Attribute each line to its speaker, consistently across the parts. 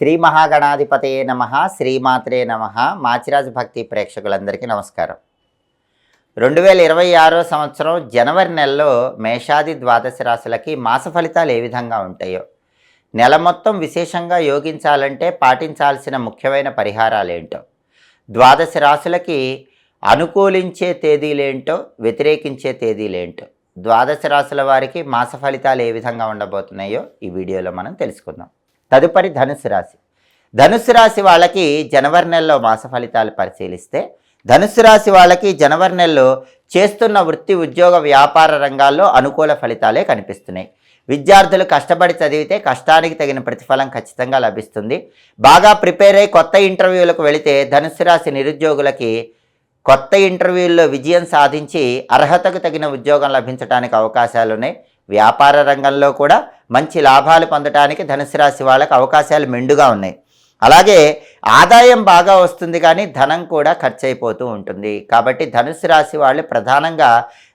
Speaker 1: శ్రీ మహాగణాధిపతయే నమః, శ్రీమాత్రే నమః. మాచిరాజు భక్తి ప్రేక్షకులందరికీ నమస్కారం. 2026 సంవత్సరం జనవరి నెలలో మేషాది ద్వాదశ రాశులకి మాస ఫలితాలు ఏ విధంగా ఉంటాయో, నెల మొత్తం విశేషంగా యోగించాలంటే పాటించాల్సిన ముఖ్యమైన పరిహారాలేంటో, ద్వాదశ రాశులకి అనుకూలించే తేదీలేంటో, వ్యతిరేకించే తేదీలేంటో, ద్వాదశ రాశుల వారికి మాస ఫలితాలు ఏ విధంగా ఉండబోతున్నాయో ఈ వీడియోలో మనం తెలుసుకుందాం. తదుపరి ధనుసు రాశి. ధనుసు రాశి వాళ్ళకి జనవరి నెలలో మాస ఫలితాలు పరిశీలిస్తే, ధనుసు రాశి వాళ్ళకి జనవరి నెలలో చేస్తున్న వృత్తి, ఉద్యోగ, వ్యాపార రంగాల్లో అనుకూల ఫలితాలే కనిపిస్తున్నాయి. విద్యార్థులు కష్టపడి చదివితే కష్టానికి తగిన ప్రతిఫలం ఖచ్చితంగా లభిస్తుంది. బాగా ప్రిపేర్ అయ్యి కొత్త ఇంటర్వ్యూలకు వెళితే ధనుసు రాశి నిరుద్యోగులకి కొత్త ఇంటర్వ్యూల్లో విజయం సాధించి అర్హతకు తగిన ఉద్యోగం లభించడానికి అవకాశాలు ఉన్నాయి. వ్యాపార రంగంలో కూడా మంచి లాభాలు పొందడానికి ధనుసు రాశి వాళ్ళకి అవకాశాలు మెండుగా ఉన్నాయి. అలాగే ఆదాయం బాగా వస్తుంది, కానీ ధనం కూడా ఖర్చు అయిపోతూ ఉంటుంది. కాబట్టి ధనుసు రాశి వాళ్ళు ప్రధానంగా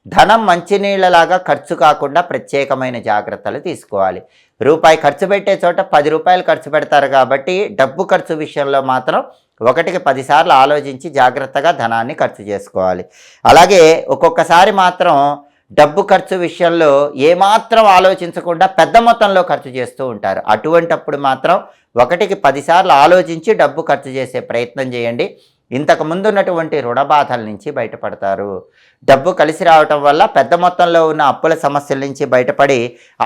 Speaker 1: ధనం మంచినీళ్ళలాగా ఖర్చు కాకుండా ప్రత్యేకమైన జాగ్రత్తలు తీసుకోవాలి. రూపాయి ఖర్చు పెట్టే చోట 10 రూపాయలు ఖర్చు పెడతారు. కాబట్టి డబ్బు ఖర్చు విషయంలో మాత్రం 1కి 10 సార్లు ఆలోచించి జాగ్రత్తగా ధనాన్ని ఖర్చు చేసుకోవాలి. అలాగే ఒక్కొక్కసారి మాత్రం డబ్బు ఖర్చు విషయంలో ఏమాత్రం ఆలోచించకుండా పెద్ద మొత్తంలో ఖర్చు చేస్తూ ఉంటారు. అటువంటప్పుడు మాత్రం 1కి 10 సార్లు ఆలోచించి డబ్బు ఖర్చు చేసే ప్రయత్నం చేయండి. ఇంతకు ముందు ఉన్నటువంటి రుణ బాధల నుంచి బయటపడతారు. డబ్బు కలిసి రావటం వల్ల పెద్ద మొత్తంలో ఉన్న అప్పుల సమస్యల నుంచి బయటపడి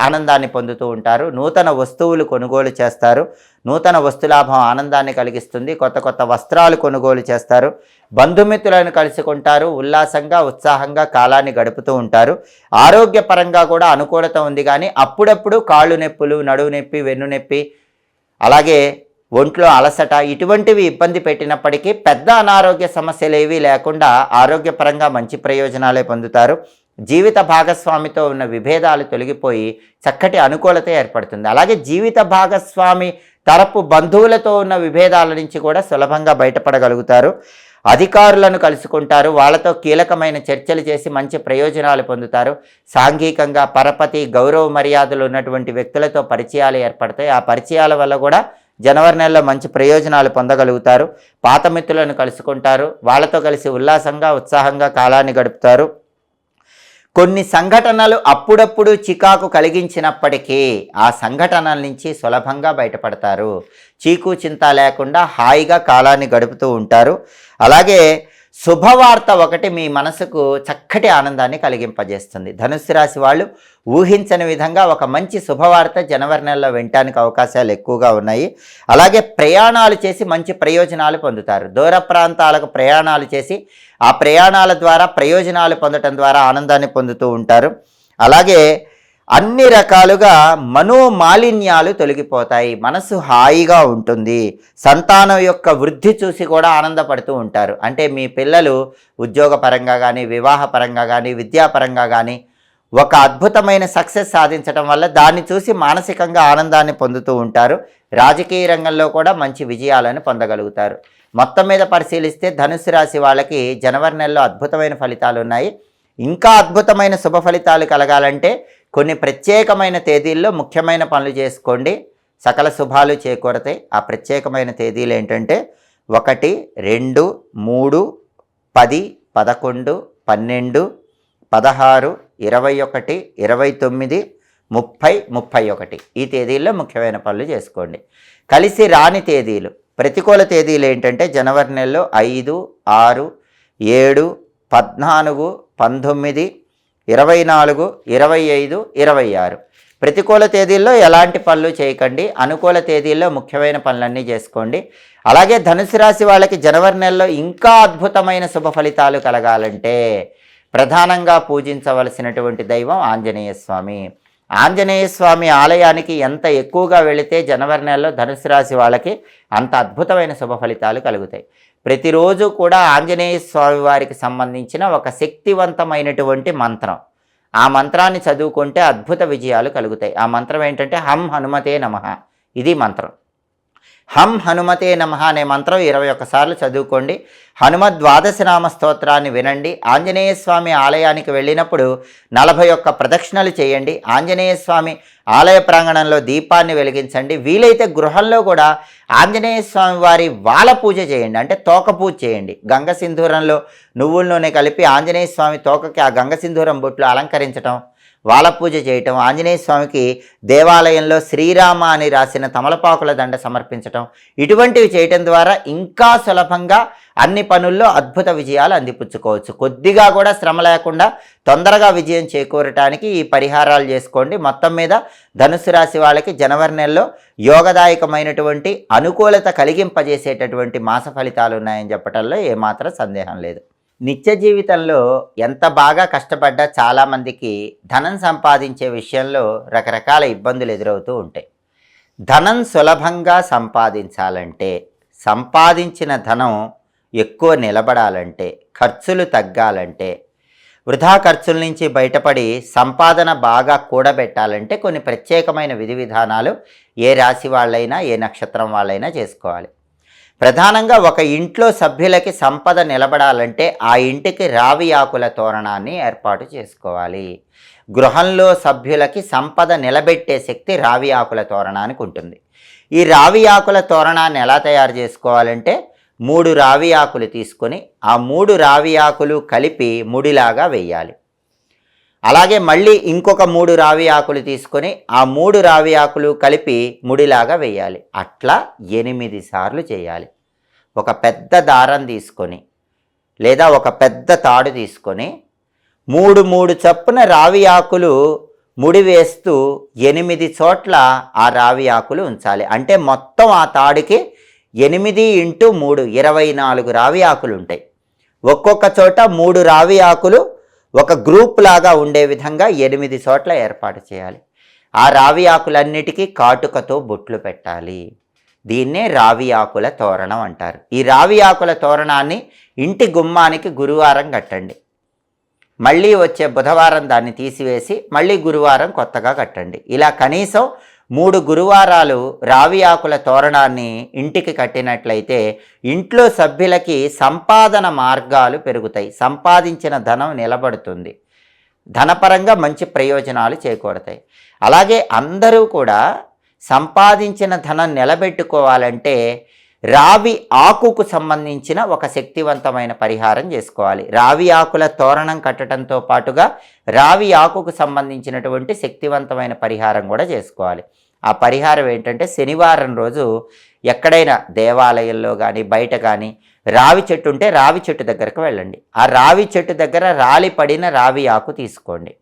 Speaker 1: ఆనందాన్ని పొందుతూ ఉంటారు. నూతన వస్తువులు కొనుగోలు చేస్తారు. నూతన వస్తులాభం ఆనందాన్ని కలిగిస్తుంది. కొత్త కొత్త వస్త్రాలు కొనుగోలు చేస్తారు. బంధుమిత్రులను కలుసుకుంటారు. ఉల్లాసంగా, ఉత్సాహంగా కాలాన్ని గడుపుతూ ఉంటారు. ఆరోగ్యపరంగా కూడా అనుకూలత ఉంది, కానీ అప్పుడప్పుడు కాళ్ళు నొప్పులు, నడువు నొప్పి, వెన్ను నొప్పి, అలాగే ఒంట్లో అలసట ఇటువంటివి ఇబ్బంది పెట్టినప్పటికీ పెద్ద అనారోగ్య సమస్యలు ఏవీ లేకుండా ఆరోగ్యపరంగా మంచి ప్రయోజనాలే పొందుతారు. జీవిత భాగస్వామితో ఉన్న విభేదాలు తొలగిపోయి చక్కటి అనుకూలత ఏర్పడుతుంది. అలాగే జీవిత భాగస్వామి తరపు బంధువులతో ఉన్న విభేదాల నుంచి కూడా సులభంగా బయటపడగలుగుతారు. అధికారులను కలుసుకుంటారు. వాళ్ళతో కీలకమైన చర్చలు చేసి మంచి ప్రయోజనాలు పొందుతారు. సాంఘికంగా పరపతి, గౌరవ మర్యాదలు ఉన్నటువంటి వ్యక్తులతో పరిచయాలు ఏర్పడతాయి. ఆ పరిచయాల వల్ల కూడా జనవరి నెలలో మంచి ప్రయోజనాలు పొందగలుగుతారు. పాత మిత్రులను కలుసుకుంటారు. వాళ్ళతో కలిసి ఉల్లాసంగా, ఉత్సాహంగా కాలాన్ని గడుపుతారు. కొన్ని సంఘటనలు అప్పుడప్పుడు చికాకు కలిగించినప్పటికీ ఆ సంఘటనల నుంచి సులభంగా బయటపడతారు. చీకు చింత లేకుండా హాయిగా కాలాన్ని గడుపుతూ ఉంటారు. అలాగే శుభవార్త ఒకటి మీ మనసుకు చక్కటి ఆనందాన్ని కలిగింపజేస్తుంది. ధనుస్సు రాశి వాళ్ళు ఊహించని విధంగా ఒక మంచి శుభవార్త జనవరి నెలలో వినటానికి అవకాశాలు ఎక్కువగా ఉన్నాయి. అలాగే ప్రయాణాలు చేసి మంచి ప్రయోజనాలు పొందుతారు. దూర ప్రాంతాలకు ప్రయాణాలు చేసి ఆ ప్రయాణాల ద్వారా ప్రయోజనాలు పొందటం ద్వారా ఆనందాన్ని పొందుతూ ఉంటారు. అలాగే అన్ని రకాలుగా మనోమాలిన్యాలు తొలగిపోతాయి. మనసు హాయిగా ఉంటుంది. సంతానం యొక్క వృద్ధి చూసి కూడా ఆనందపడుతూ ఉంటారు. అంటే మీ పిల్లలు ఉద్యోగపరంగా కానీ, వివాహపరంగా కానీ, విద్యాపరంగా కానీ ఒక అద్భుతమైన సక్సెస్ సాధించడం వల్ల దాన్ని చూసి మానసికంగా ఆనందాన్ని పొందుతూ ఉంటారు. రాజకీయ రంగంలో కూడా మంచి విజయాలను పొందగలుగుతారు. మొత్తం మీద పరిశీలిస్తే ధనుసు రాశి వాళ్ళకి జనవరి నెలలో అద్భుతమైన ఫలితాలు ఉన్నాయి. ఇంకా అద్భుతమైన శుభ ఫలితాలు కలగాలంటే కొన్ని ప్రత్యేకమైన తేదీల్లో ముఖ్యమైన పనులు చేసుకోండి. సకల శుభాలు చేకూరతాయి. ఆ ప్రత్యేకమైన తేదీలు ఏంటంటే 1, 2, 3, 10, 11, 12, 16, 21, 29, 30, 31 ఈ తేదీల్లో ముఖ్యమైన పనులు చేసుకోండి. కలిసి రాని తేదీలు, ప్రతికూల తేదీలు ఏంటంటే జనవరి నెలలో 5, 6, 7, 14, 19, 24, 25, 26 ప్రతికూల తేదీల్లో ఎలాంటి పనులు చేయకండి. అనుకూల తేదీల్లో ముఖ్యమైన పనులన్నీ చేసుకోండి. అలాగే ధనుసు రాశి వాళ్ళకి జనవరి నెలలో ఇంకా అద్భుతమైన శుభ ఫలితాలు కలగాలంటే ప్రధానంగా పూజించవలసినటువంటి దైవం ఆంజనేయ స్వామి. ఆంజనేయ స్వామి ఆలయానికి ఎంత ఎక్కువగా వెళితే జనవరి నెలలో ధనుసు రాశి వాళ్ళకి అంత అద్భుతమైన శుభ ఫలితాలు కలుగుతాయి. ప్రతిరోజు కూడా ఆంజనేయ స్వామి వారికి సంబంధించిన ఒక శక్తివంతమైనటువంటి మంత్రం, ఆ మంత్రాన్ని చదువుకుంటే అద్భుత విజయాలు కలుగుతాయి. ఆ మంత్రం ఏంటంటే హం హనుమతే నమః. ఇది మంత్రం. హం హనుమతే నమః అనే మంత్రం 21 సార్లు చదువుకోండి. హనుమద్ ద్వాదశనామ స్తోత్రాన్ని వినండి. ఆంజనేయ స్వామి ఆలయానికి వెళ్ళినప్పుడు 41 ప్రదక్షిణలు చేయండి. ఆంజనేయ స్వామి ఆలయ ప్రాంగణంలో దీపాన్ని వెలిగించండి. వీలైతే గృహంలో కూడా ఆంజనేయ స్వామి వారి వాల పూజ చేయండి, అంటే తోక పూజ చేయండి. గంగ సింధూరంలో నువ్వుల నూనె కలిపి ఆంజనేయ స్వామి తోకకి ఆ గంగ సింధూరం బొట్లు అలంకరించడం, వాల పూజ చేయటం, ఆంజనేయ స్వామికి దేవాలయంలో శ్రీరామ అని రాసిన తమలపాకుల దండ సమర్పించటం, ఇటువంటివి చేయటం ద్వారా ఇంకా సులభంగా అన్ని పనుల్లో అద్భుత విజయాలు అందిపుచ్చుకోవచ్చు. కొద్దిగా కూడా శ్రమ లేకుండా తొందరగా విజయం చేకూరటానికి ఈ పరిహారాలు చేసుకోండి. మొత్తం మీద ధనుసు రాశి వాళ్ళకి జనవరి నెలలో యోగదాయకమైనటువంటి అనుకూలత కలిగింపజేసేటటువంటి మాస ఫలితాలు ఉన్నాయని చెప్పటంలో ఏమాత్రం సందేహం లేదు. నిత్య జీవితంలో ఎంత బాగా కష్టపడ్డా చాలామందికి ధనం సంపాదించే విషయంలో రకరకాల ఇబ్బందులు ఎదురవుతూ ఉంటాయి. ధనం సులభంగా సంపాదించాలంటే, సంపాదించిన ధనం ఎక్కువ నిలబడాలంటే, ఖర్చులు తగ్గాలంటే, వృధా ఖర్చుల నుంచి బయటపడి సంపాదన బాగా కూడబెట్టాలంటే కొన్ని ప్రత్యేకమైన విధి విధానాలు ఏ రాశి వాళ్ళైనా ఏ నక్షత్రం వాళ్ళైనా చేసుకోవాలి. ప్రధానంగా ఒక ఇంట్లో సభ్యులకి సంపద నిలబడాలంటే ఆ ఇంటికి రావి ఆకుల తోరణాన్ని ఏర్పాటు చేసుకోవాలి. గృహంలో సభ్యులకి సంపద నిలబెట్టే శక్తి రావి ఆకుల తోరణానికి ఉంటుంది. ఈ రావి ఆకుల తోరణాన్ని ఎలా తయారు చేసుకోవాలంటే 3 రావి ఆకులు తీసుకొని ఆ 3 రావి ఆకులు కలిపి ముడిలాగా వేయాలి. అలాగే మళ్ళీ ఇంకొక 3 రావి ఆకులు తీసుకొని ఆ 3 రావి ఆకులు కలిపి ముడిలాగా వేయాలి. అట్లా 8 సార్లు చేయాలి. ఒక పెద్ద దారం తీసుకొని లేదా ఒక పెద్ద తాడు తీసుకొని 3 చప్పున రావి ఆకులు ముడి వేస్తూ 8 చోట్ల ఆ రావి ఆకులు ఉంచాలి. అంటే మొత్తం ఆ తాడుకి 8 × 3 24 రావి ఆకులు ఉంటాయి. ఒక్కొక్క చోట 3 రావి ఆకులు ఒక గ్రూప్ లాగా ఉండే విధంగా 8 చోట్ల ఏర్పాటు చేయాలి. ఆ రావి ఆకులన్నిటికీ కాటుకతో బొట్లు పెట్టాలి. దీన్నే రావి ఆకుల తోరణం అంటారు. ఈ రావి ఆకుల తోరణాన్ని ఇంటి గుమ్మానికి గురువారం కట్టండి. మళ్ళీ వచ్చే బుధవారం దాన్ని తీసివేసి మళ్ళీ గురువారం కొత్తగా కట్టండి. ఇలా కనీసం 3 గురువారాలు రావి ఆకుల తోరణాన్ని ఇంటికి కట్టినట్లయితే ఇంట్లో సభ్యులకి సంపాదన మార్గాలు పెరుగుతాయి. సంపాదించిన ధనం నిలబడుతుంది. ధనపరంగా మంచి ప్రయోజనాలు చేకూరతాయి. అలాగే అందరూ కూడా సంపాదించిన ధనం నిలబెట్టుకోవాలంటే రావి ఆకుకు సంబంధించిన ఒక శక్తివంతమైన పరిహారం చేసుకోవాలి. రావి ఆకుల తోరణం కట్టడంతో పాటుగా రావి ఆకుకు సంబంధించినటువంటి శక్తివంతమైన పరిహారం కూడా చేసుకోవాలి. ఆ పరిహారం ఏంటంటే శనివారం రోజు ఎక్కడైనా దేవాలయంలో కానీ బయట కానీ రావి చెట్టు ఉంటే రావి చెట్టు దగ్గరకు వెళ్ళండి. ఆ రావి చెట్టు దగ్గర రాలి పడిన రావి ఆకు తీసుకోండి.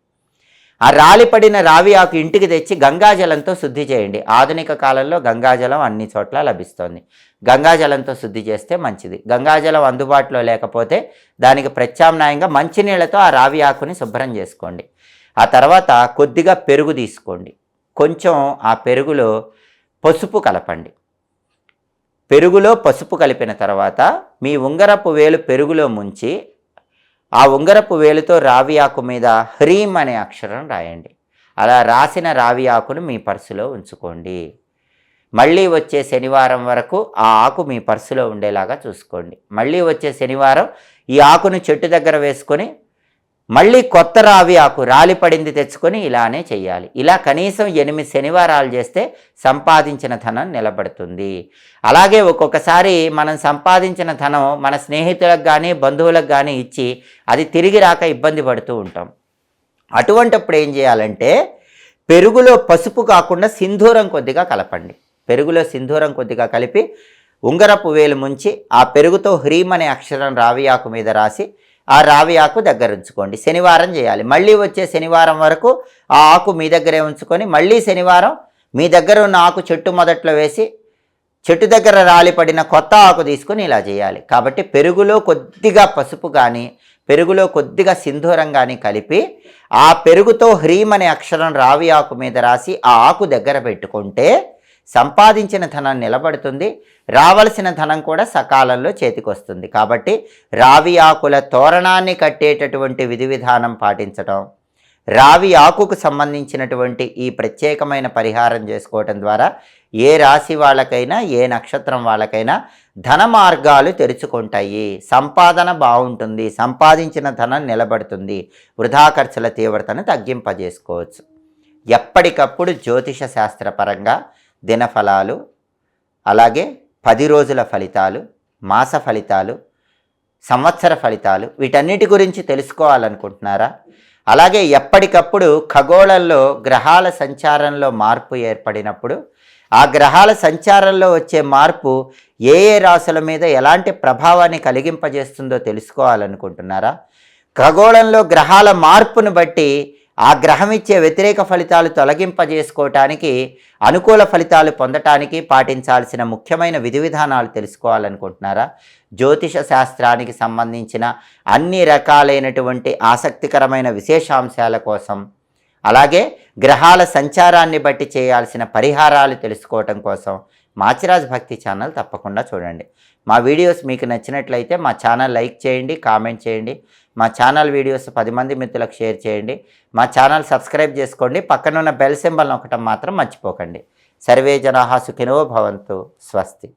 Speaker 1: ఆ రాలిపడిన రావి ఆకు ఇంటికి తెచ్చి గంగాజలంతో శుద్ధి చేయండి. ఆధునిక కాలంలో గంగాజలం అన్ని చోట్ల లభిస్తోంది. గంగాజలంతో శుద్ధి చేస్తే మంచిది. గంగాజలం అందుబాటులో లేకపోతే దానికి ప్రత్యామ్నాయంగా మంచినీళ్ళతో ఆ రావి ఆకుని శుభ్రం చేసుకోండి. ఆ తర్వాత కొద్దిగా పెరుగు తీసుకోండి. కొంచెం ఆ పెరుగులో పసుపు కలపండి. పెరుగులో పసుపు కలిపిన తర్వాత మీ ఉంగరపు వేలు పెరుగులో ముంచి ఆ ఉంగరపు వేలుతో రావి ఆకు మీద హ్రీం అనే అక్షరం రాయండి. అలా రాసిన రావి ఆకును మీ పర్సులో ఉంచుకోండి. మళ్ళీ వచ్చే శనివారం వరకు ఆ ఆకు మీ పర్సులో ఉండేలాగా చూసుకోండి. మళ్ళీ వచ్చే శనివారం ఈ ఆకును చెట్టు దగ్గర వేసుకొని మళ్ళీ కొత్త రావి ఆకు రాలిపడింది తెచ్చుకొని ఇలానే చెయ్యాలి. ఇలా కనీసం 8 శనివారాలు చేస్తే సంపాదించిన ధనం నిలబడుతుంది. అలాగే ఒక్కొక్కసారి మనం సంపాదించిన ధనం మన స్నేహితులకు కానీ బంధువులకు కానీ ఇచ్చి అది తిరిగి రాక ఇబ్బంది పడుతూ ఉంటాం. అటువంటిప్పుడు ఏం చేయాలంటే పెరుగులో పసుపు కాకుండా సింధూరం కొద్దిగా కలపండి. పెరుగులో సింధూరం కొద్దిగా కలిపి ఉంగరపు వేలు ముంచి ఆ పెరుగుతో హ్రీం అనే అక్షరం రావి ఆకు మీద రాసి ఆ రావి ఆకు దగ్గర ఉంచుకోండి. శనివారం చేయాలి. మళ్ళీ వచ్చే శనివారం వరకు ఆ ఆకు మీ దగ్గరే ఉంచుకొని మళ్ళీ శనివారం మీ దగ్గర ఉన్న ఆకు చెట్టు మొదట్లో వేసి చెట్టు దగ్గర రాలిపడిన కొత్త ఆకు తీసుకొని ఇలా చేయాలి. కాబట్టి పెరుగులో కొద్దిగా పసుపు కానీ పెరుగులో కొద్దిగా సింధూరం కానీ కలిపి ఆ పెరుగుతో హ్రీం అనే అక్షరం రావి ఆకు మీద రాసి ఆ ఆకు దగ్గర పెట్టుకుంటే సంపాదించిన ధనం నిలబడుతుంది. రావలసిన ధనం కూడా సకాలంలో చేతికొస్తుంది. కాబట్టి రావి ఆకుల తోరణాన్ని కట్టేటటువంటి విధి విధానం పాటించడం, రావి ఆకుకు సంబంధించినటువంటి ఈ ప్రత్యేకమైన పరిహారం చేసుకోవటం ద్వారా ఏ రాశి వాళ్ళకైనా ఏ నక్షత్రం వాళ్ళకైనా ధన మార్గాలు తెరుచుకుంటాయి, సంపాదన బాగుంటుంది, సంపాదించిన ధనం నిలబడుతుంది, వృధా ఖర్చుల తీవ్రతను తగ్గింపజేసుకోవచ్చు. ఎప్పటికప్పుడు జ్యోతిష శాస్త్రపరంగా దినఫలాలు, అలాగే 10 రోజుల ఫలితాలు, మాస ఫలితాలు, సంవత్సర ఫలితాలు, వీటన్నిటి గురించి తెలుసుకోవాలనుకుంటున్నారా? అలాగే ఎప్పటికప్పుడు ఖగోళంలో గ్రహాల సంచారంలో మార్పు ఏర్పడినప్పుడు ఆ గ్రహాల సంచారంలో వచ్చే మార్పు ఏ ఏ రాశుల మీద ఎలాంటి ప్రభావాన్ని కలిగింపజేస్తుందో తెలుసుకోవాలనుకుంటున్నారా? ఖగోళంలో గ్రహాల మార్పును బట్టి ఆ గ్రహం ఇచ్చే వ్యతిరేక ఫలితాలు తొలగింపజేసుకోవటానికి, అనుకూల ఫలితాలు పొందటానికి పాటించాల్సిన ముఖ్యమైన విధి విధానాలు తెలుసుకోవాలనుకుంటున్నారా? జ్యోతిష శాస్త్రానికి సంబంధించిన అన్ని రకాలైనటువంటి ఆసక్తికరమైన విశేషాంశాల కోసం, అలాగే గ్రహాల సంచారాన్ని బట్టి చేయాల్సిన పరిహారాలు తెలుసుకోవటం కోసం మాచిరాజ్ భక్తి ఛానల్ తప్పకుండా చూడండి. మా వీడియోస్ మీకు నచ్చినట్లయితే మా ఛానల్ లైక్ చేయండి, కామెంట్ చేయండి. మా ఛానల్ వీడియోస్ 10 మంది మిత్రులకు షేర్ చేయండి. మా ఛానల్ సబ్స్క్రైబ్ చేసుకోండి. పక్కనున్న బెల్ సింబల్ నొక్కటం మాత్రం మర్చిపోకండి. సర్వే జనాః సుఖినో భవంతు. స్వస్తి.